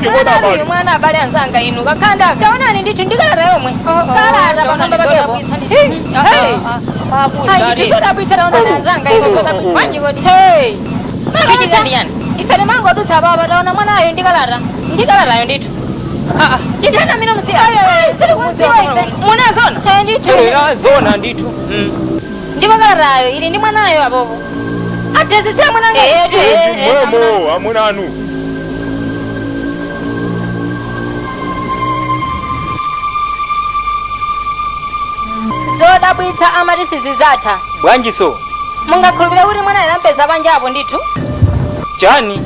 mwana abale anzanga inu kakanda taonani ndithi ndikalata yomwe kalata pamamba pakepo tisoda bwitsera onani anzanga inu soda bwanji kodi chichiza ndiyani ifene mango dutsa baba taona mwanayo ndikalatayo ndithu nditana mina msi siri kunziwa ife muna zona ndithu zona ndithu ndipo kalatayo ili ndi mwanayo apopo atezesera mwananga mwemo amunanu zoda bwitsa amati sizizatha bwanji so mungakhulupirira kuti mwana anampeza panjapo ndithu chani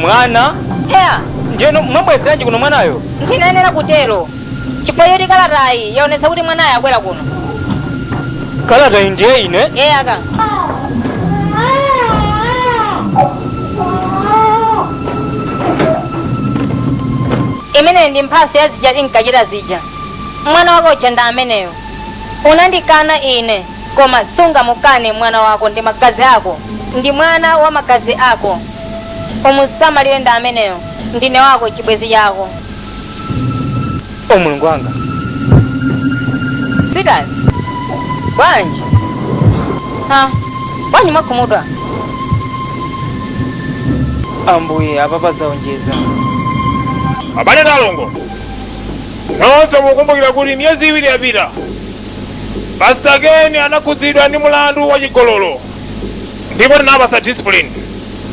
mwana eya njeno mwabwezeranji kuno mwanayo ndinenera kutero chifukwa yoti kalatayi yaonetsa kuti mwanayo abwera kuno kalatayi ndiye ine eyaka imene ndi mphaso ya zija tinkachita zija mwana wako uja ndi ameneyo unandikana ine koma sungamukane mwana wako ndi magazi ako ndi mwana wa magazi ako umusamalire ndi ameneyo ndine wako chibwezi chako mulungu wanga sweetheart bwanji bwanji mwakhumudwa ambuye apapa zaonjeza abale talongo nonse mukumbukira kuti miyezi iwiri yapita Pastor Ken anakhudzidwa ndi mulandu wa chigololo ndipo tinapasa discipline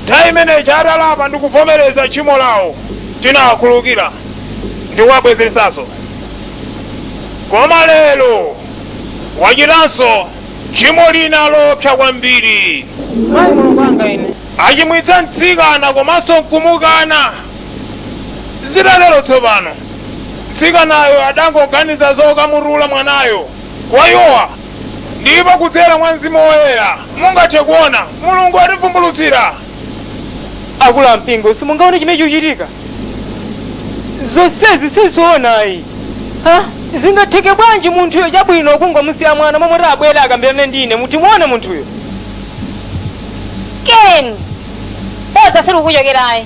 nthawi imeneyi atalapa ndi kuvomereza tchimo lawo tinawakhululukira ndi kuwabwezeretsanso koma lero wachitanso tchimo lina lopsa kwambiri mulungu wanga ine achimwitsa mtsikana komanso nkumukana zitatero tsopano mtsikanayo adangoganiza zokamutula mwanayo kwa Yowa ndipo kudzera mwa Mzimu Woyera mungathe kuona mulungu ativumbulutsira akulu ampingo simungaone chimene chikuchitika zonsezi sizoonayi zingatheke bwanji munthuyo chabwino kungomusiya mwana momwe abwera akambirane ndine mutimuone munthuyo Ken boza siri kuchokerayi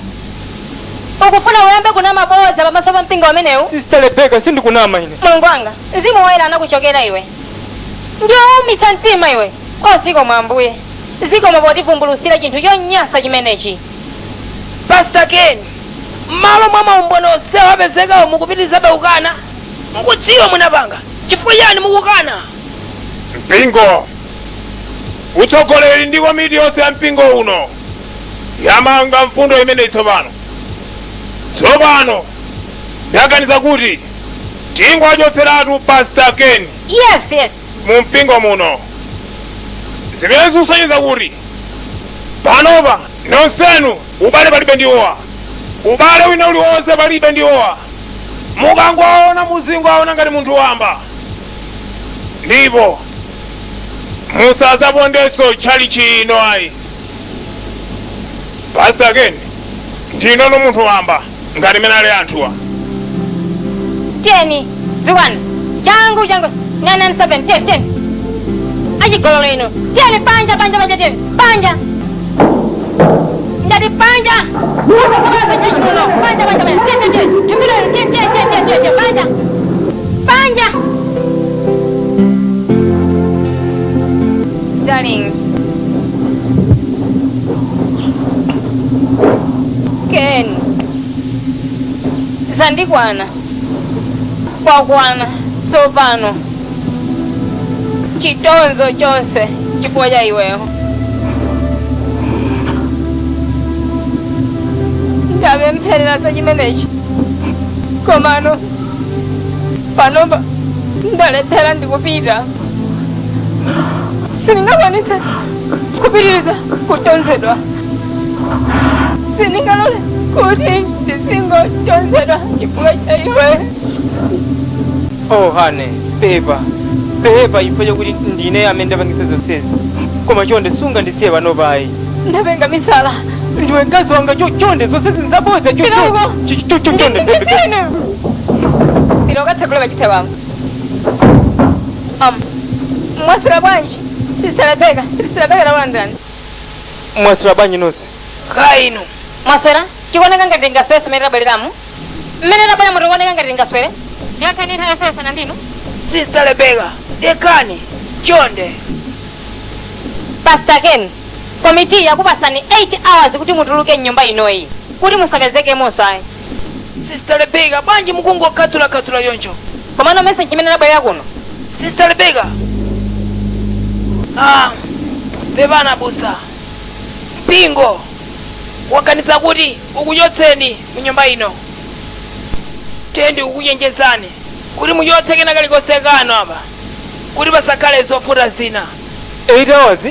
ukufuna uyambe kunama boza pamaso pa mpingo umenewu Sister Rebecca sindikunama ine mulungu wanga Mzimu Woyera anakuchokera iwe ndiwaumitsa mtima iwe ziko mwambuye ziko mwapotivumbulutsira chinthu chonyansa chimenechi Pastor Ken malo mwa maumboni onsewo apezekawo mukupitirizabe kukana mukudziwa munapanga chifukwa chani mukukana mpingo utsogoleri ndi komiti yonse ya mpingo uno yamanga mfundo imeneyi tsopano yaganiza kuti tingwachotseratu Pastor Ken yes mu mpingo muno zimene zikusonyeza kuti panopa nonsenu ubale palibe ndi Yowa ubale wina uliwonse palibe ndi Yowa mukangowaona muzingowaona ngati munthu wamba ndipo musazapondenso tchali chino ayi Pastor Ken ndinono munthu wamba ngati mene ali anthuwa teni ziwani changu 997 achigololo ino teni panja teni panja ndati panja panja darling Ken zandikwana kwakwana tsopano chitonzo chonse chifukwa cha iwewo ndapempherera za chimenechi komano panopa ndalephera ndikupita sindingakwanitse kupitiriza kutonzedwa sindingalole kuti ndisingotonzedwa chifukwa cha iwe hane pepa ifo chokuti ndine amene ndapangisa zonsezi koma chonde sunga ndisiye pano payi ndapenga misala ndiwe mkazi wanga chonde zonsezi nzabodza chonde pino katsegula pachithe wangu mwasira bwanji Sister Rebecca nakulandirani mwasira bwanji nonse kainu mwasera chikuoneka ngati ndingaswere simene tabwereramu mmene tabwera muti kuoneka ngati ndingaswere yakhani nthawi ndinu Sister Rebecca, dekani chonde. Pastor Ken, komiti yakupasani 8 hours kuti mutuluke nyumba inoyi kuti musapezeke mosai. Sister Rebecca, banji mukungo katula yoncho. Komano message imene nabwera kuno. Sister Rebecca. Bebana busa. Pingo. Wakanisa kuti ukuyotseni munyumba ino. Tendi ukuyenjezani. Kuti muyotse kena kalikosekano apa. Kuti basakale zofuta zina. 8 hours?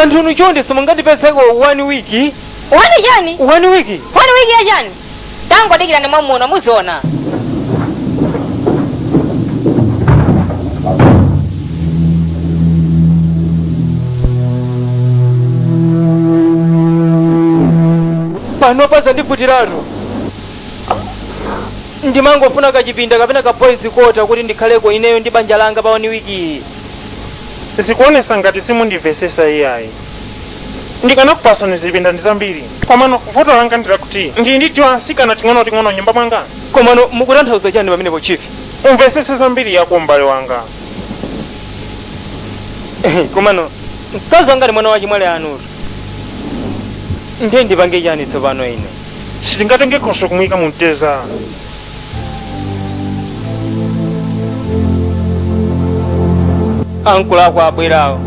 Anthu nuchonde somangandipezeko 1 week. 1 chani? 1 week? 1 week ya chani? Tangu adikirani mwamuno muziona. Pano paza ndivutiratu. Ndimangofuna kachipinda kapena ka boys quarter kuti ndikhaleko ineyo ndi banja langa pa 1 week. Zikuonesa ngati simundimvesesa iyayi. Ndikanakupasani zipinda ndi zambiri. Komano vuto langa ndira kuti ndi tiwansikana ting'ono nyumba mwanga. Komano mukutanthauza chani pamenepo chief? Umvesese zambiri yako m'bale wanga. Komano mkazi wanga ndi mwana wa chimwale anu. Ndiye ndipange chani tsopano ine? Sitingatenge khoso kumuyika mumteza. Ankula ako abwerawo.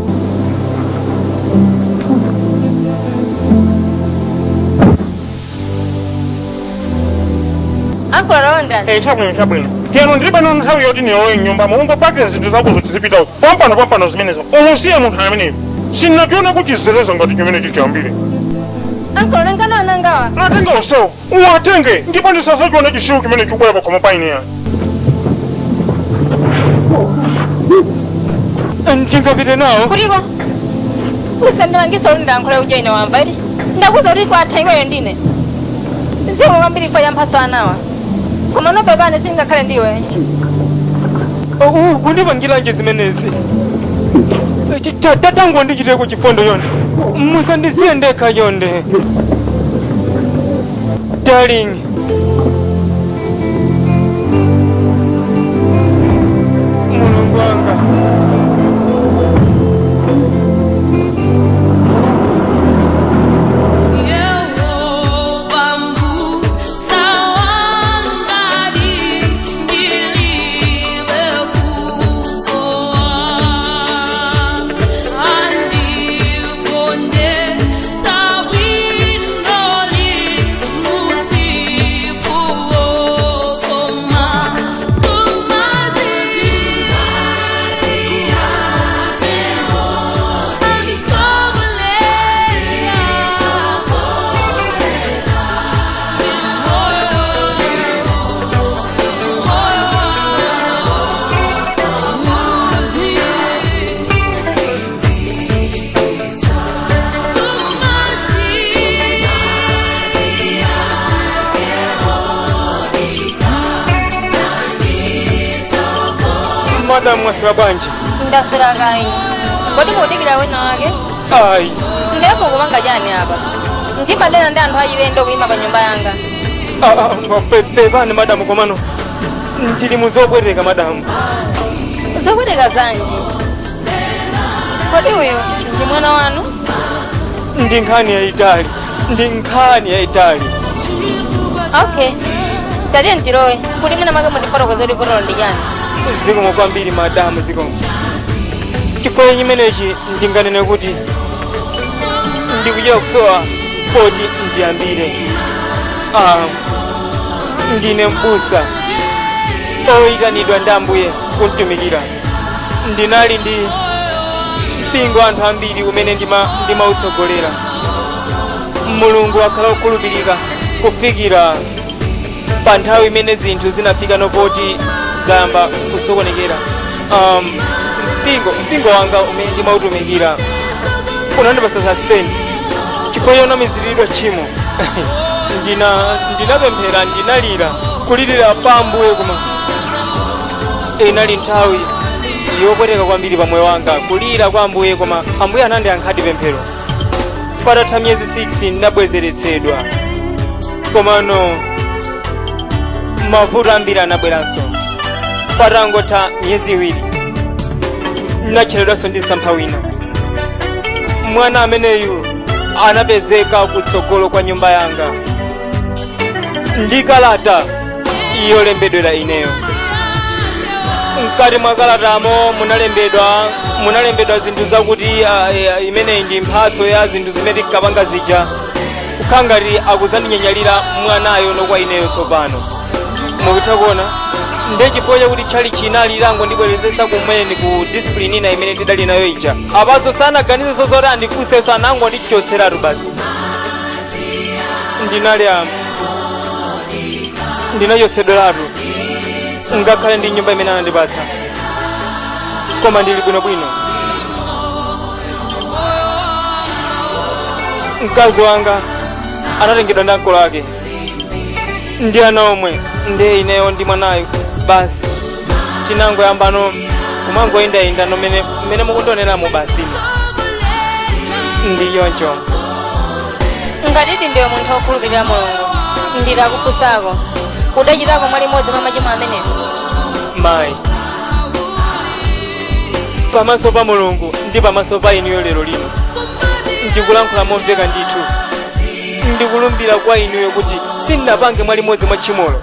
Uncle Ronda. Chabwino. Keno ndilibe nono nthawi yoti niyowe nyumba mungopakira zinthu zako zoti zipita uko. Pampano zimenezo. Umusiye munthu ameneyo. Sinationa kuchizereza ngati chimene chichambire. Uncle Ronga nangawa. Atenga usewu. Uwatenge. Ndipo ndisasachiona chishiwu chimene chikubwera pakhomo pa ineya. Ndingapite nawo. Kuliko? Usandilangisa uli ndayankhula uja ine wamva iti. Ndakuza kuti kwatha iweyo ndine. Zimwe kwambiri fa ya mphatso anawa. Koma nopepane singakhale ndiwe. Kundipangiranji zimenezi. Tatangu ndichiteko chifundo yonde. Musandisiye ndekha yonde. Darling. Mulungu wanga. Madam mwasira bwanji. Ndasira kai. Kodi mudikira wina wake? Ai. Ndipo kumanga jani hapa. Ndibadala ndi anthu ayilendo kuima pa nyumba yanga. Pepani madam komano. Ndili muzobwereka madam. Zobwereka zanji. Kodi uyu ndi mwana wanu? Ndi nkhani ya Itali. Okay. Taliye ntirowe. Kuti mina make mundifotokoze kuti vuto ndi chani. Zikomo kwambiri madam zikomo. Chifukwa chimenechi ndinganene kuti ndikuchita kusowa poti ndiyambire. Ndine mbusa oyitanidwa ndi Ambuye kuntumikira. Ndinali ndi mpingo anthu ambiri umene ndimautsogolera. Mulungu akhala okhulupirika kufikira pa nthawi imene zinthu zinafika nopoti zamba kusokonekera. Mpingo wanga umene ndimautumikira unandipasa suspend chifukwa yonamiziridwa tchimo. Ndinapemphera, ndinalira kulirira pa Ambuye koma inali nthawi yopweteka kwambiri pa moyo wanga kulira kwa Ambuye koma Ambuye anandiyankhadi pemphero. Patatha miyezi 6 ndinabwezeretsedwa. komano mavuto ambiri anabweranso patangotha miyezi iwiri nacheredwanso ndi msampha wina. Mwana ameneyu anapezeka kutsogolo kwa nyumba yanga ndi kalata yolembedwera ineyo. Mkati mwa kalatamo munalembedwa zinthu zakuti imeneyi ndi mphatso ya zinthu zimene tinkapanga zija, kukhala ngati akuzandinyanyalira mwanayo nokwa ineyo tsopano. Mukutha kuona ndi chifukwa chakuti tchali chinali lango ndibwerezesa kumene ku discipline ina imene tidali nayo ija, apaso sanaganizenso zoti andifunsenso, anango ndichotseratu basi. ndinachotsedweratu ngakhale ndi nyumba imene anandipatsa, koma ndili bwinobwino. Mkazi wanga anatengedwa ndi ankolo ake ndi ana omwe, ndi ineyo ndi mwanayo basi tinangoyambano kumangoyendayenda mmene mukundioneramo basi. Ndi yoncho. Ngati ndiwe munthu wokhulupirira Mulungu, ndilakufunsako udachitako mwali modzi mwa machimo amenewo? Mayi, pamaso pa Mulungu ndi pamaso pa inuyo lero lino ndikulankhula momveka ndithu, ndikulumbira kwa inuyo kuti sindinapange mwali modzi mwa tchimolo.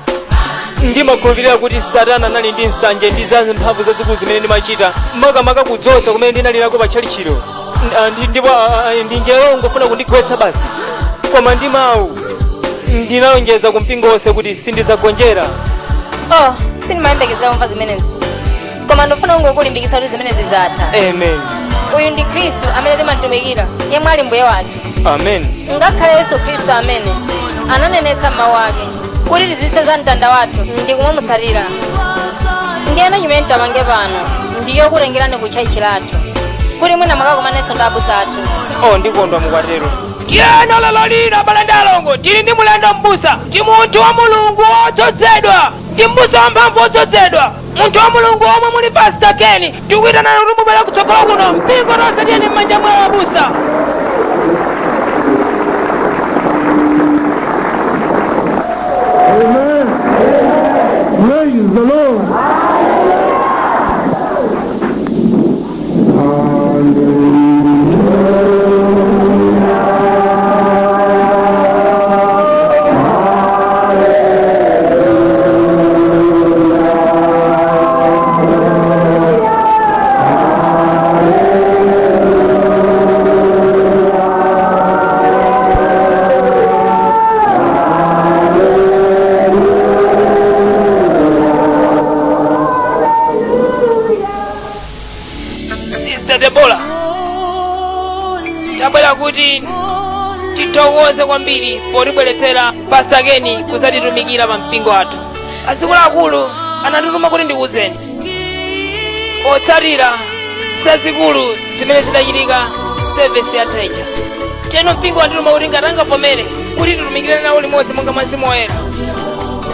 Ndimakhulupirira kuti Satana anali ndi nsanje ndi za mphamvu zazikulu zimene ndimachita, makamaka kudzodza kumene ndinalirako pa tchalichiro, ndipo ndi njira yongofuna kundigwetsa basi. Koma ndi mawu ndinalonjeza kumpingo wonse kuti sindizagonjera. Sindimayembekezera kumva zimenezi, koma ndofuna kungokulimbikitsa kuti zimenezi zatha. Amen. Uyu ndi Khristu amene timatumikira, yemwe ali mbuye wathu. Amen. Ngakhale Yesu Khristu amene ananenetsa mawu ake kuti tizise za mtanda wathu ndi kumumutsatira. Ndiyena chimene tapange pano ndiyo kutengerani kutchalichi lathu kuti mwina mwakakumanenso ndi abusa athu. Ndikondwa mukwatero. Tiyeno lero lino abale ndi alongo tili ndi mulendo m'busa, ndi munthu wa Mulungu wodzozedwa, ndi m'busa wamphamvu wodzozedwa, munthu wa Mulungu omwe muli Pastor Ken. Tikuyitanani kuti mubwere kutsogolo kuno, mpingo tonse tiyeni m'manja mwawo abusa. Amen. Praise the Lord. tabwera kuti tithokoze kwambiri potibweretsera Pastor Ken kuzatitumikira pa mpingo wathu. Akuluakulu anatituma kuti ndikuwuzeni potsatira zazikulu zimene zidachitika service ya Taija. Teno mpingo watituma kuti ngati angavomere kuti titumikire nawo limodzi monga Mzimu Woyera.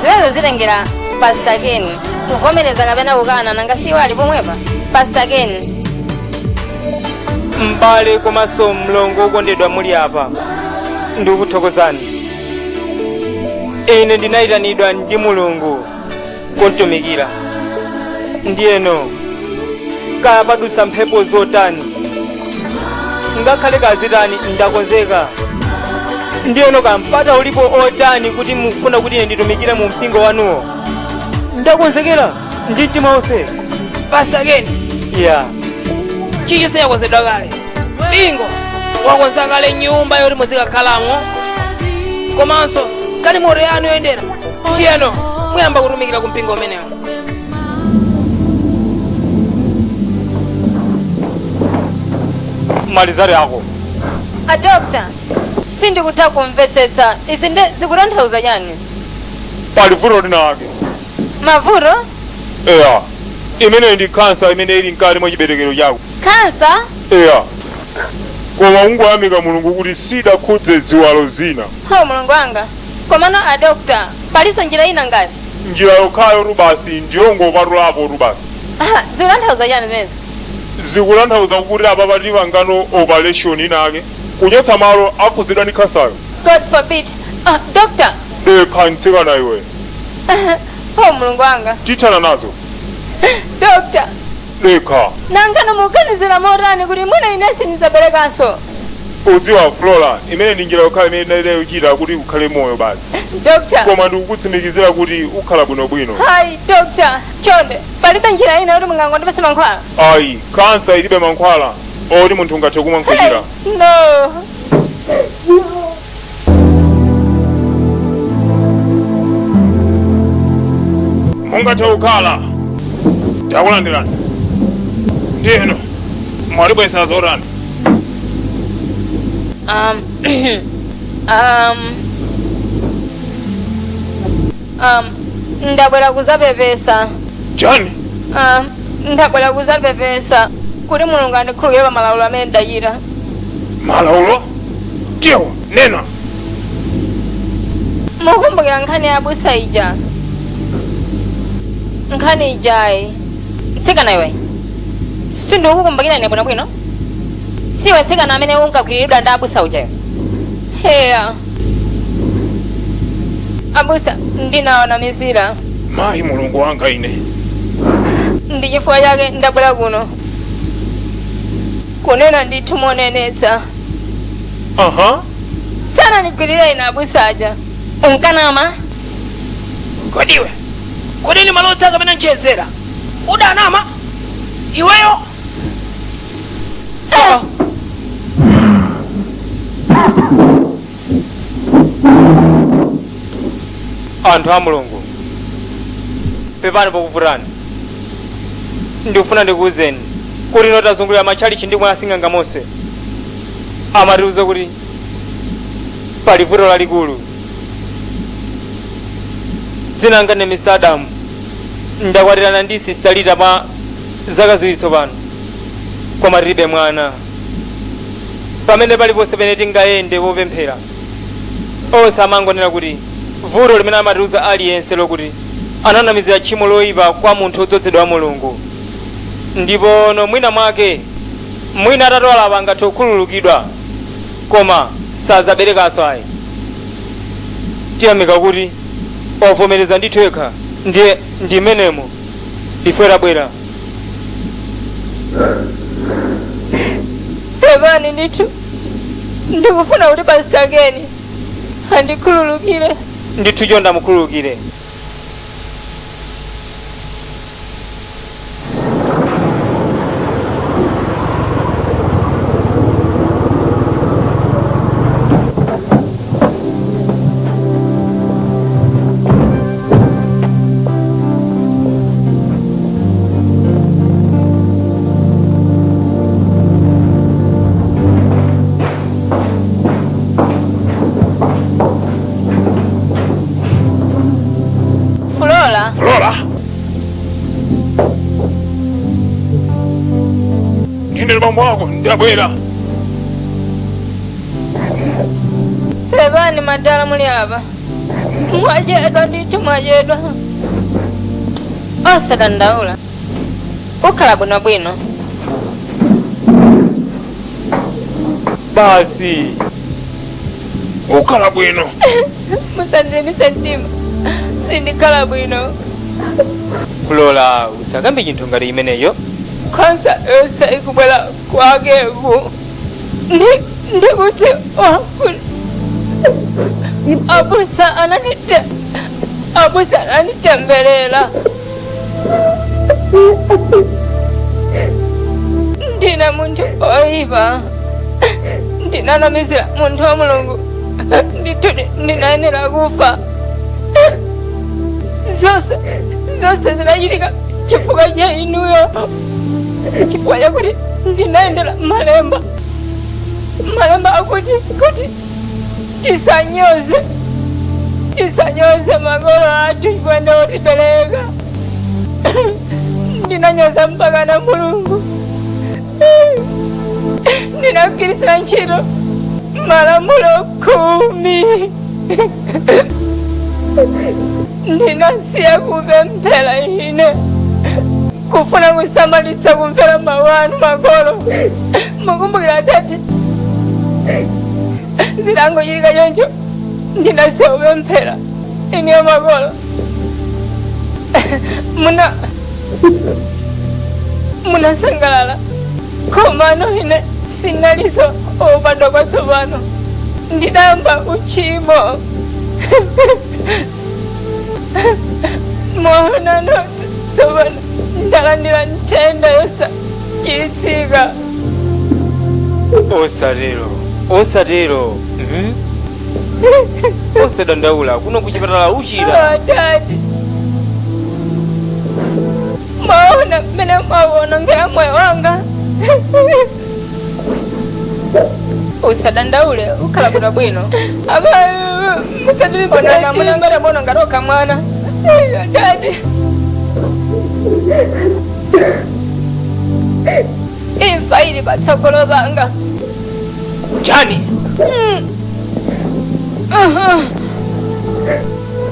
Zimenezo zitengera Pastor Ken kuvomereza kapena kukana, nanga siwo ali pomwepa. Pastor Ken, m'bale komanso mlongo wokondedwa muli apa, ndikuthokozani. Ine ndinayitanidwa ndi Mulungu kuntumikira, ndiyeno kaya padusa mphepo zotani ngakhale kazitani ndakonzeka. Ndiyeno kampata ulipo otani kuti mufuna kuti ine nditumikire mu mpingo wanuwo, ndakonzekera ndi mtima wonse. Pastor Ken, chilichonse chakonzedwa kale. Mpingo wakonza kale nyumba yoti muzikakhalamo, komanso kali moto yanu yoyendera. Tiyeno muyamba kutumikira ku mpingo umenewo. malizari ako. Doctor, sindikutha kumvetsetsa izi ndi zikutanthauza chani? Pali vuto linake. Mavuto? Eya, imene ndi kansa imene ili mkati mwa chiberekero chako. Kansa? Eya, koma ungoyamika Mulungu kuti sidakhudze ziwalo zina. Mulungu wanga, komano Doctor, palinso njira ina ngati? Njira yokhayo rubasi ndiyongopatulapo rubasi. Zikutanthauza chani zimenezo? Zikutanthauza kuti apa patipa ngano operation inake kuchotsa malo akhudzidwa ndi kansayo. God forbid. Doctor, Leka nsikana iwe. Oh mulungu wanga. Chichana nazo. Doctor. Leka. Nangana mukanizira morani kuri muna inesi nizaberekaso. Udziwa Flora, imene ninjira ukhala imene lero chita kuti ukhale moyo basi. Doctor. Koma ndikutsimikizira kuti ukhala bwino. Hai, doctor. Chonde, palibe njira ina kuti mungango ndipese mankhwala. Ayi, kansa ilibe mankhwala. Oti munthu ungathe kumwa nkhwala. No. Mungathe kukhala. Takulandirani. Ndino. Mwalibwesa zorani. Ndabwera kuzapepesa. Chani? Ndabwera kuzapepesa. Kuti mulungu andikhululukire pa malaulo amene ndachita. Malaulo? Tiyo, nena. Mukumbukira nkhani ya abusa ija. Nkhani ijayi. Tsikana iwe. Sindikukumbukira ine bwinobwino. Siwe tsikana amene unkagwiridwa ndi abusa ujayo. Heya. Abusa ndinaona misira. Mayi mulungu wanga ine. Ndi chifukwa chake ndabwera kuno. Kunena ndithu monenetsa. Aha. Sana nigwirira ine abusa aja. Unkanama. Kodiwe. Kodini malota kamene nchezera. Udanama. Iweyo. Anthu a mulungu. Pepani pokuvutani. Ndikufuna ndikuwuzeni kuti notazungulira matchalichi ndi mwa asing'anga Mose amatiuza kuti pali vuto lalikulu. Dzina langa ndi Mr. Adamu. Ndakwatirana ndi Sister Lita pa zaka ziwiri tsopano. Koma tilibe mwana. Pamene paliponse pene tingayende wopemphera. Onse amangonena kuti vuto limene amatiuza aliyense lokuti ananamizira tchimo loyipa kwa munthu odzozedwa wa mulungu. Ndipo mwina mwake mwina atatwala angathe kukhululukidwa koma sazaberekanso ayi. Tiyamika kuti wavomereza ndithu yekha ndiye ndimenemo lifera bwera. Pepani ndithu. Ndikufuna kuti Pastor Ken andikhululukire. Ndithu chonde mukhululukire. Flora. Ndine bambo wako ndabwera. Pepani madala muli apa. Mwachedwa ndithu mwachedwa. Osadandaula. Ukhala bwinobwino. Basi. Ukhala bwino. Musandimise mtima. Sindikhala bwino. Flora usakambe chinthu ngati imeneyo. Kwanza yose ikubwera kwakeku. Ndikuti wakuli. Abusa ananitembelela. Ndina munthu oyipa. Ndinanamizira munthu wa mulungu. Ndinayenera kufa. Zose zinachitika chifukwa cha inuyo. Chifukwa chakuti ndinayendera malemba akuti tisanyoze makolo athu chifukwa ndiwotibereka. Ndinanyoza mpaka na mulungu. Ndinagwirisira ntchito malamulo 10. Ndinasiya kupemphera ine. Kufuna kusamalitsa kumvera mawu anu makolo. Mukumbukira atati. Zilangochitika choncho ndinasiya kupemphera. ini amagolo muna sangalala komano ine sinaliso obadde kwasobano ndidamba uchimo mwanano sobano ndalandira ntenda yosa chisiga osatero osedandaula kuno kuchipatala uchira tati maona mene maona ngea moyo wanga usadandaule ukala kuna bwino aba musadibona munangara bono ngaroka mwana tati ifaili batsogolo banga chani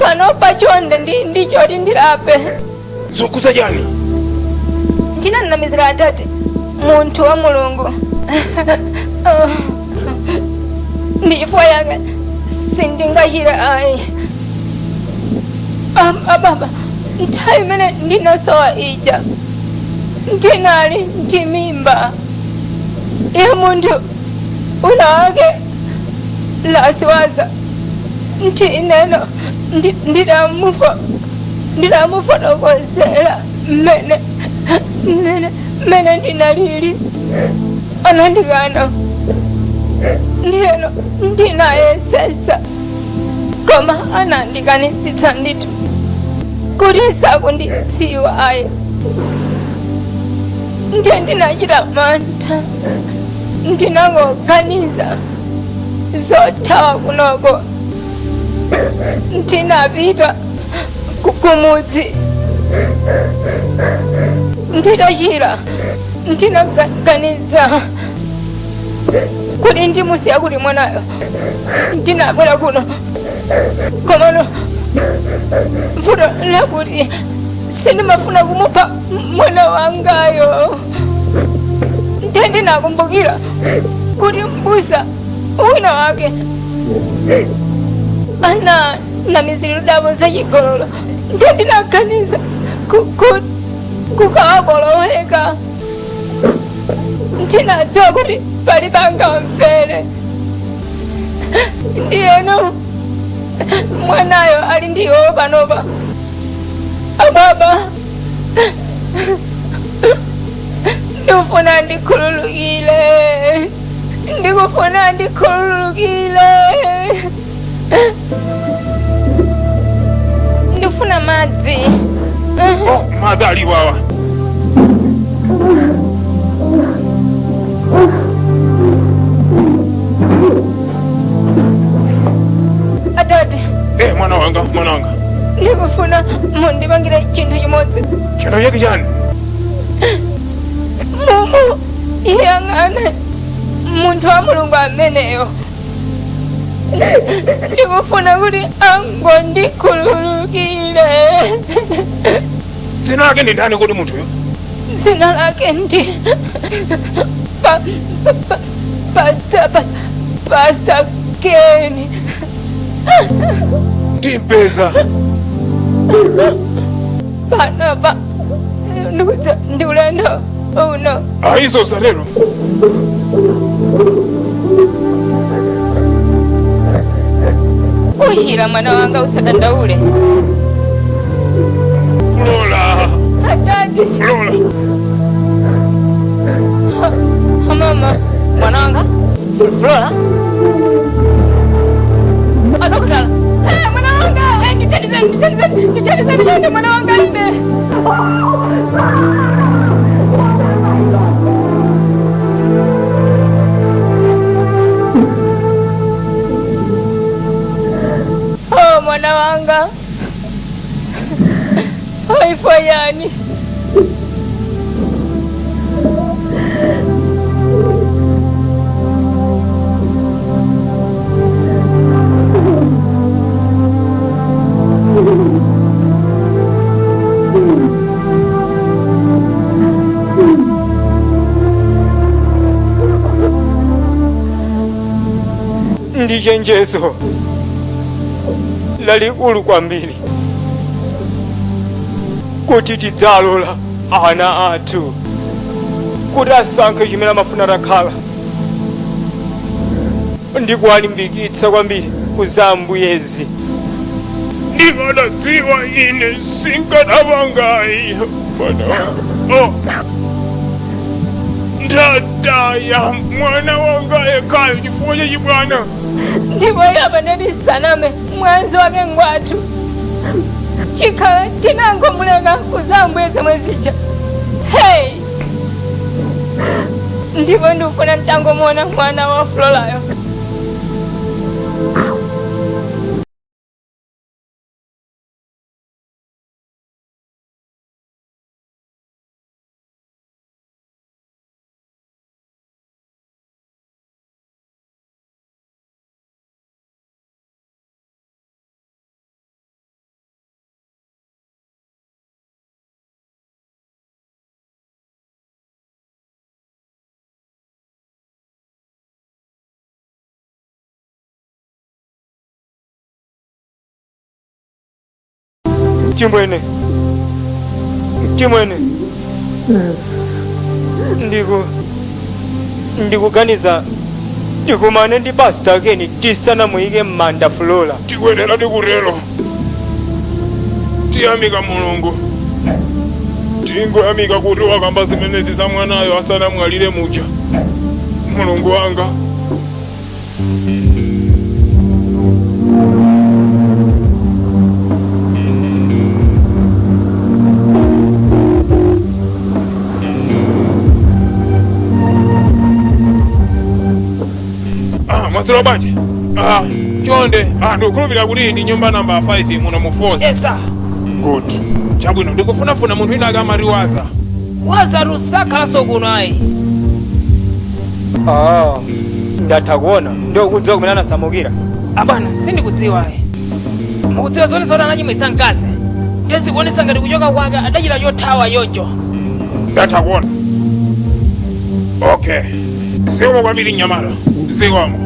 pano pachonde ndicho tindilape zukuza chani ndinanamizira atati muntu wa mulungu ndifo yanga sindingahira ayi ababa nthawi imene ndinasowa ija ndinali ndimimba ya muntu una wake lasiwaza nti ineno ndidamufotokozera mene ndinalili anandikana ndiyeno ndinayesesa koma anandikanitsitsa nditu kuti sakunditsiwa ayi ndiye ndinachita mantha ndinangoganiza zothawa kunoko ndinapita kumudzi nditachira ndinaganiza kuti ndimusiya kuti mwanayo ndinabwera kuno komano vuto lakuti sindimafuna kumupha mwana wangayo ndiye ndinakumbukira kuti mbusa wina wake ana na miziro dabo za chigololo ndiye ndinaganiza kukawakoloweka ndinadziwa kuti pali panga mfere ndiyeno mwanayo ali ndiwo panopa ababa ndikufuna ndikhululukile ndikufuna madzi madzi alipo awa atati mwana wanga ndikufuna mundipangire chinthu chimodzi chinthu chake chani mumu iyang'ane munthu wa mulungu ameneyo ndikufuna kuti angondikhululukire dzina lake ndi ndani kuti munthuyo dzina lake ndi Pastor Ken ndimpeza panapa ndi ulendo uno aizo salero uchira mwana wanga usadandaule Flora atati Flora mama mwana wanga Flora adokotala mwana wanga ndithandizeni mwana wanga ine mwana wanga haifo yani ndi chenjezo lalikulu kwambiri kuti tidzalola ana athu kuti asankhe chimene amafuna atakhala ndi kuwalimbikitsa kwambiri kuzambuyezi. Ndikadadziwa ine sinkanapanga mwana wanga. Ndataya mwana wanga ekayo chifukwa chachibwana. Ndipo yapa ndatisaname mwanzi wake ngwathu chikhala tinangomuleka kuzambuyeza mwezicha. Hey! Ndipo ndikufuna ntangomona mwana wa Flolayo. Chimwene ndikuganiza tikumane ndi Pastor Ken tisanamuyike m'manda Flora. Tikwenera ndikurero tiyamika Mulungu, tingoyamika kuti wakamba zimenezi za mwanayo asanamwalire muja. Mulungu wanga Masiro banje. Chonde, ndokulubira kuti ndi nyumba namba 5 muno mu Force. Yes sir. Good. Chabwino ndikufunafuna munthu wina akamaliwaza. Waza rusakhala sokuno ayi. Ndatha kuona ndio kudziwa kumene anasamukira. Abana sindikudziwa ayi. Mukudziwa zone zona anachimwitsa mkazi. Yezi kuonesa ngati kuchoka kwake adachita yothawa yojo. Ndatha kuona. Okay. Zikomo kwambiri Nyamara. Zikomo.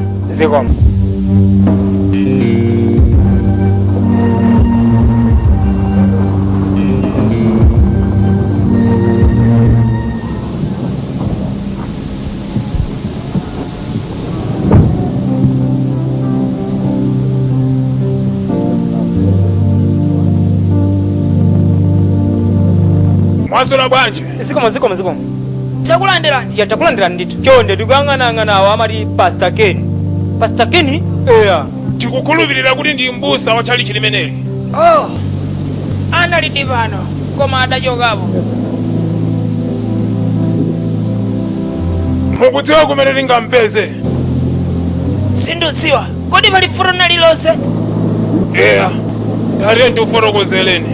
Mwasula bwanje. Zikomo. Chakulandirani. Ya chakulandirani ndithu. Chonde tikuyang'anang'ana awo amati Pastor Ken. Pastor Ken? Eya. Tikukhulupirira kuti ndi mbusa wa chali chilimeneli. Oh. Analidi pano koma adachokapo. Mukudziwa kumene tingampeze? Sindudziwa. Kodi pali fulo lililonse? Eya. Tariye ndikufotokozeleni.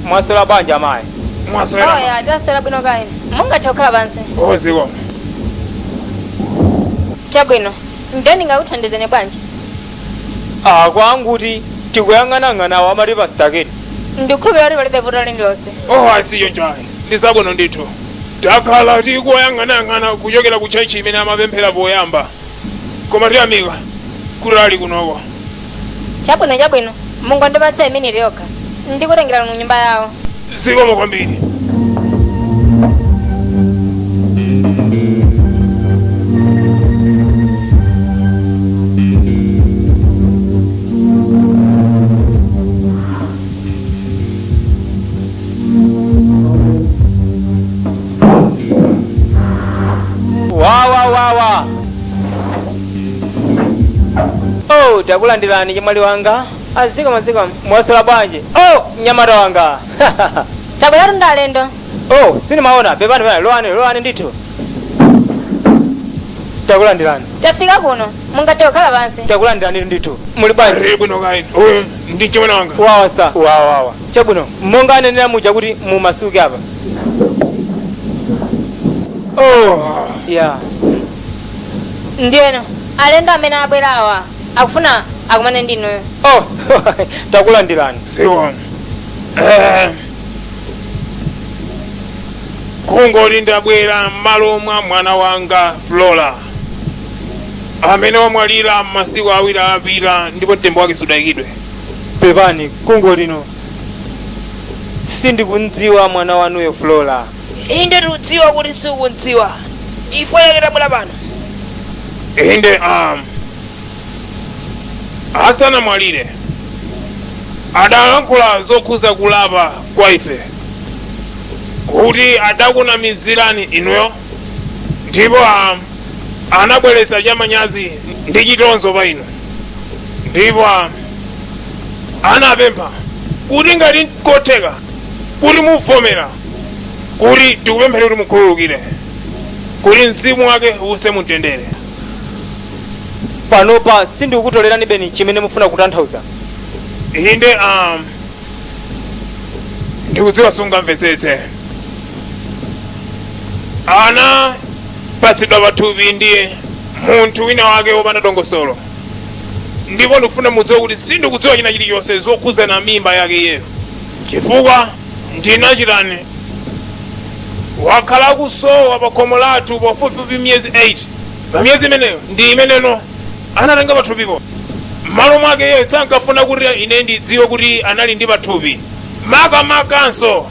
Mwasula banja amayi. Mwasula. Oya, tasera bwino kaini. Mungatokhala pansi. Zikomo. Chabwino. Ndeni ngauthandizeni bwanji. Kwanguti tikuyang'anang'ana awo amati Pastor Ken. Ndikukhulupirira kuti palibe vuto lililonse. Asiyo njayi. Ndisabwino ndithu. Takhala tikuyang'anang'ana kuchokera ku chechi imene amapemphera poyamba. Koma tiyamika kurali kunoko. Chabwino. Mungondipatsa iminiti yokha. Ndikutengera mu nyumba yawo. Zikomo kwambiri. Wawa. Takulandirani chimwali wanga. Zikomo. Mwasula banje. Mnyamata wanga. Chabwino ndalendo. Sinimaona. Pepani lowane ndithu. Takulandirani. Tafika kuno. Mungatokhala pansi. Takulandirani ndithu. Muli banje. Bwino kaini. Ndi chimwana wanga. Wawa. Chabwino. Monga anenera muja kuti mumasuke apa. Oh, yeah. Ndiyeno alendo amene abwerawa akufuna akumane ndinuyo. Oh, takulandirani. Siwa. Kungoli ndabwera m'malo mwa mwana wanga Flora amene wamwalira masiku awiri apita ndipo mtembo wake sudayikidwe. Pepani kungo lino sindikudziwa mwana wanuyo Flora. inde tikudziwa kuti sikudziwa chifukwa chake tabwera pano. Inde asanamwalire adalankhula zokhuza kulapa kwa ife kuti adakunamizirani inuyo ndipo anabweretsa chamanyazi ndi chitonzo pa inu ndipo anapempha kuti ngati kotheka kuti muvomera kuti tikupemphera kuti mukhululukire kuti mzimu wake use mumtendere. Panopa sindikukutolerani beni chimene mufuna kutanthauza. Inde ndikudziwa sungamvetsetse. Ana patsidwa pathupi ndiye munthu wina wake wopanda dongosolo ndipo ndikufuna mudziwe kuti sindikudziwa china chilichonse zokhuza na mimba yake iyeyo chifukwa ndinachitani wakhala kusowa pa khomo lathu pafupifupi miyezi 8. pa miyezi imeneyo ndi imeneno anatenga pathupipo m'malo mwake iye sankafuna kuti ine ndidziwe kuti anali ndi pathupi makanso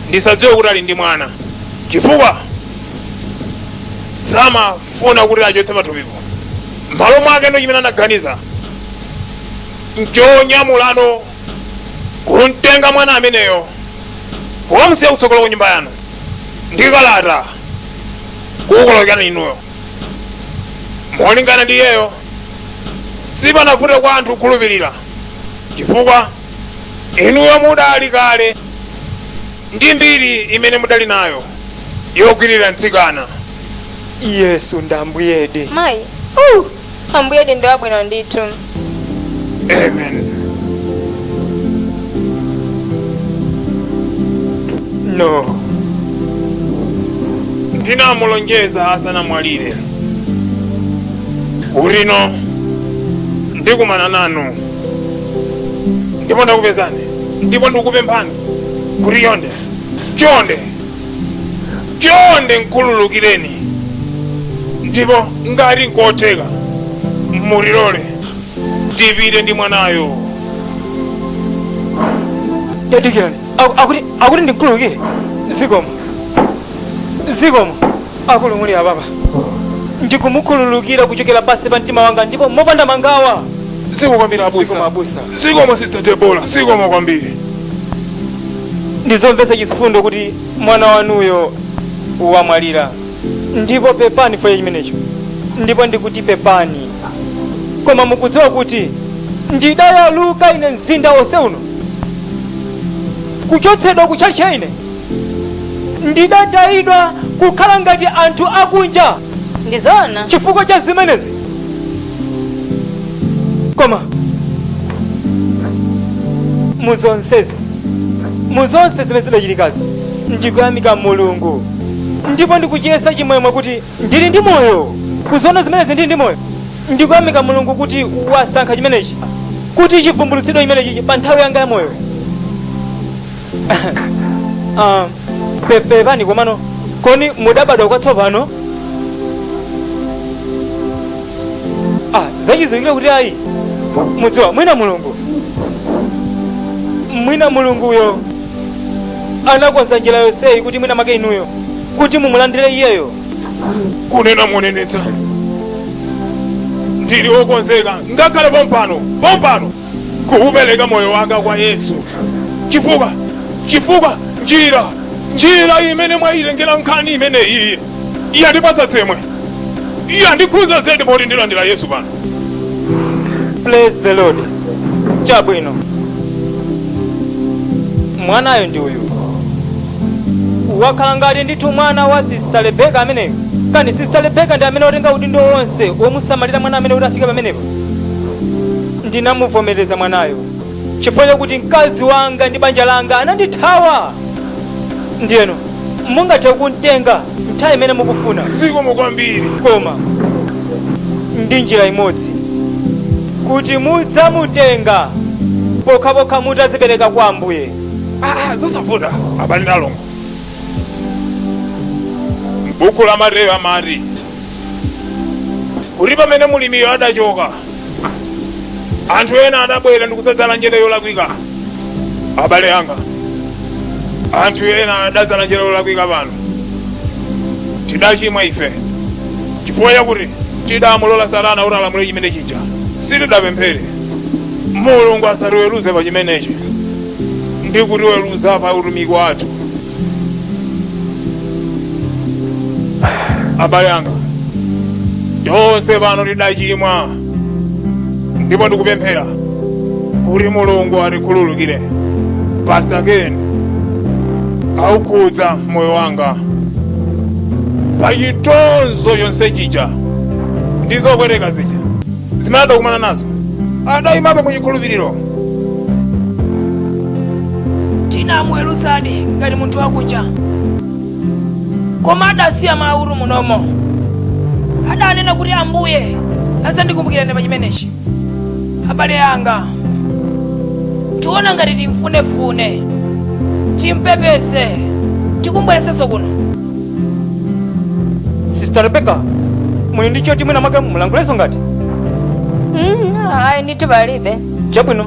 ndisadziwe kuti ali ndi mwana chifukwa samafuna kuti achotse pathupipo m'malo mwake ndo chimene anaganiza nchonyamulano kumtenga mwana ameneyo kukamusiya kutsogolo kwa nyumba yanu ndi kalata kukukolokera inuyo molingana ndi iyeyo sipanafute kwa anthu kukhulupirira chifukwa inuyo mudali kale ndi mbiri imene mudali nayo yogwirira mtsikana. Yesu ndambuyedi. Mayi ambuyedi ndi wabwino ndithu. Amen. No. Ndinamulonjeza asanamwalire urino ndikumana nanu ndipo ndakupezani ndipo ndikupemphani kuti chonde nkhululukireni ndipo ngati nkotheka mulilole ndipite ndi mwanayo. Tadikirani akuti ndikhululukire zikomo akulumuli ababa ndikumukhululukira kuchokera pasi pa mtima wanga ndipo mopanda mangawa. Zikomo kwambiri abusa. Zikomo Sister Debora, zikomo kwambiri. Ndizomvetsa chifundo kuti mwana wanuyo wamwalira ndipo pepani foye chimenecho ndipo ndikuti pepani koma mukudziwa kuti ndidayaluka ine mzinda wonse uno kuchotsedwa kuchalicha ine ndidatayidwa kukhala ngati anthu akunja Ndizona chifukwa cha zimenezi koma muzonse zimene zidachitikazi ndikuyamika Mulungu ndipo ndikuchiyesa chimwemwe kuti ndili ndi moyo kuzona zimenezi ndili ndi moyo ndikuyamika Mulungu kuti wasankha chimenechi kuti chivumbulutsidwe chimenechi pa nthawi yanga ya moyo. Pepani komano koni mudabadwa kwatsopano? Zachizikira kuti ayi mudziwa mwina mulunguyo anakonza njira yonseyi kuti mwina make inuyo kuti mumulandire iyeyo. Kunena monenetsa ndili wokonzeka ngakhale pompano kuupereka moyo wanga kwa Yesu chifukwa njira imene mwayilengera nkhani imeneyi iye andipatsa tsemwe iye andikhuza zedi poti ndilandira Yesu pano. Praise the Lord. Chabwino mwanayo ndi uyu wakhala ngati ndithu mwana wa Sister Rebecca ameneyo kani Sister Rebecca ndi amene otenga udindo wonse womusamalira mwana amene kuti afika pamenepo. Ndinamuvomereza mwanayo chifukwa chakuti mkazi wanga ndi banja langa anandithawa ndiyeno mungathe kuntenga nthawi imene mukufuna. zikomo kwambiri. Koma ndi njira imodzi kuti mudzamutenga pokhapokha mutadzipereka kwa Ambuye. zosavuta abale ndalongo. m'buku la Mateyu amati kuti pamene mulimiyo adachoka anthu ena adabwera ndi kudzadzala njere yolakwika. abale anga, anthu ena adadzala njere yolakwika pano. tidachimwa ife chifukwa chakuti tidamulola Satana kuti alamule chimene chija. sitidapemphere Mulungu asatiweruze pa chimenechi ndi kutiweruza pa utumiki wathu. abale anga, tonse pano tidachimwa ndipo ndikupemphera kuti Mulungu atikhululukire. Pastor Ken aukhudza moyo wanga pa chitonzo chonse chija ndi zokwereka zija zimene adakumana nazo. adayimapo mu chikhulupiriro. tinamweruzadi ngati munthu wakunja, koma adasiya mawu munomo. adanena kuti Ambuye asandikumbukirane pa chimenechi. abale anga, tiona ngati timfunefune, timpepese, tikumbweresenso kuno. Sister Rebecca, muli ndi choti mwina mwake mulanguleso ngati? Ayi ndithu palibe. Chabwino.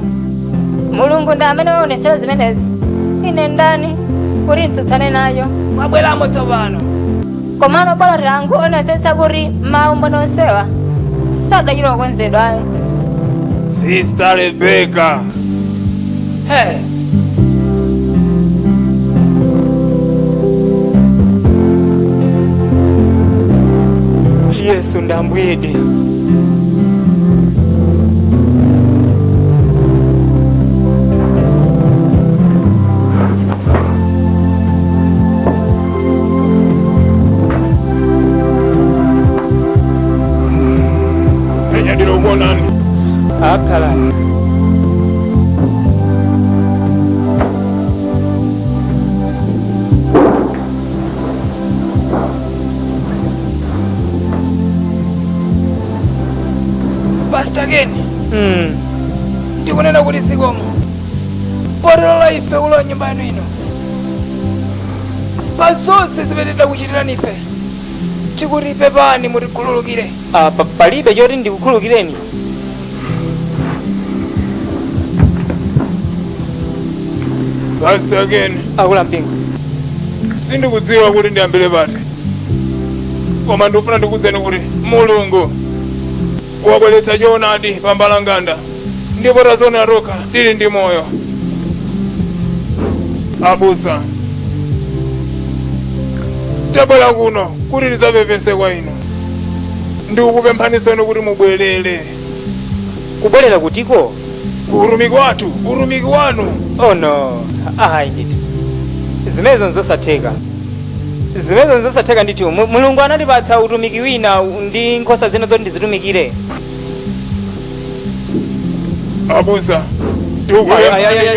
Mulungu ndi amene waonetsera zimenezi. ine ndani kuti ntsutsane nayo. mwabweramo tsopano. Komano bala langu onetsetsa kuti mawu onsewa sadachita kukonzedwa ayi. Sister Rebecca. Hey. Yesu ndi Ambuye. Enyadiro ubonani. Akala. Pastor Ken. Ndikunena kuti zikomo. Poterola ife ulo nyumba yanu ino. Pasonse zimene ndakuchitirani ife. Tikuti pepani mutikhululukire. Palibe choti ndikukhululukireni. Pastor Ken. Akula mpingo. Sindikudziwa kuti ndiyambire pati. Koma ndikufuna ndikudzeni kuti Mulungu wabweretsa choonadi pa mbalanganda ndipo taziona tokha tili ndi moyo. Abusa, tabwera kuno kuti tidzapepese kwa inu. Ndikukupemphaniseni kuti mubwerere. Kubwerera kutiko? Utumiki wathu, utumiki wanu. Oh no, ayi ndithu. Zimenezo nzosatheka. Zimenezo nzosatheka ndithu. Mulungu anatipatsa utumiki wina ndi nkhosa zina zoti ndizitumikire. Abusa,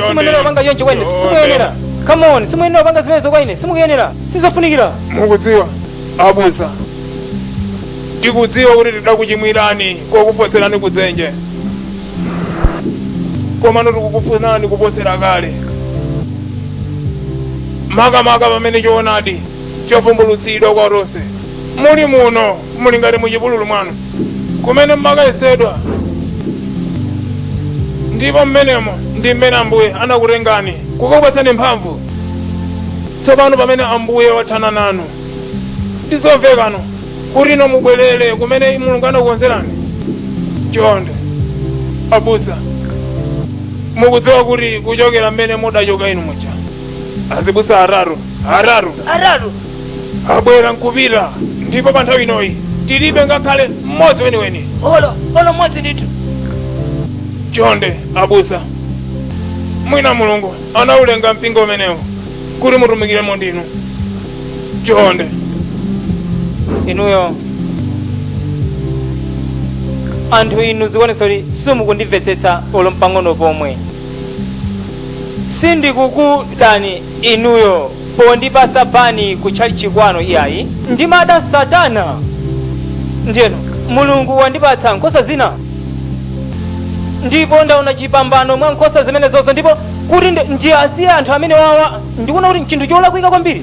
simuyenera panga yonje kwa ine, simuyenera. Come on, simuyenera panga zimenezo kwa ine, simuyenera. Sizofunikira. Mukudziwa, abusa, tikudziwa kuti tidakuchimwirani kokupotserani kudzenje. Koma tikukufunani kuposera kale. Makamaka pamene choonadi chovumbulutsidwa kwa tonse. Muli muno, muli ngati muchipululu mwanu, kumene mmakayesedwa. Ndipo mmenemo ndi mmene Ambuye anakutengani kukupatsani mphamvu. Tsopano pamene Ambuye wathana nanu, ndizomvekano kuti ino mubwerere kumene Mulungu anakukonzerani. Chonde, abusa, mukudziwa kuti kuchokera mmene mudachoka inu muja, azibusa atatu abwera nkupita, ndipo pa nthawi inoyi tilibe ngakhale mmodzi weniweni. Olo mmodzi ndithu. Chonde, abusa, mwina Mulungu anaulenga mpingo umenewu kuti mutumikiremo ndinu. Chonde. Inuyo anthu inu zikuonesa kuti simukundimvetsetsa olo mpang'ono pomwe. Sindikukudani inuyo pondipasa pani kuchali chikwano iyayi ndimada satana ndiyeno mulungu wandipatsa nkhosa zina ndipo ndaona chipambano mwa nkhosa zimene zonse ndipo kuti ndiyasiye anthu amene wawa ndikuona kuti chinthu cholakwika kwambiri.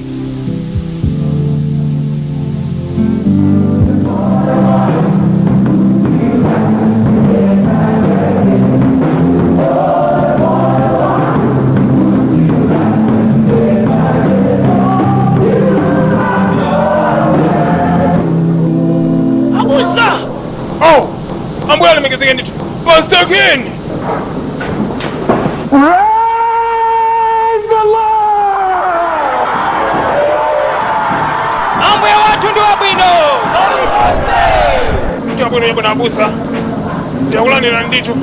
Oh, ambuye alemekezeke ndithu. Pastor Ken. Praise the Lord! ambuye wathu ndi wabwino. Mtu abwino yako na abusa. Ndakulanira ndithu.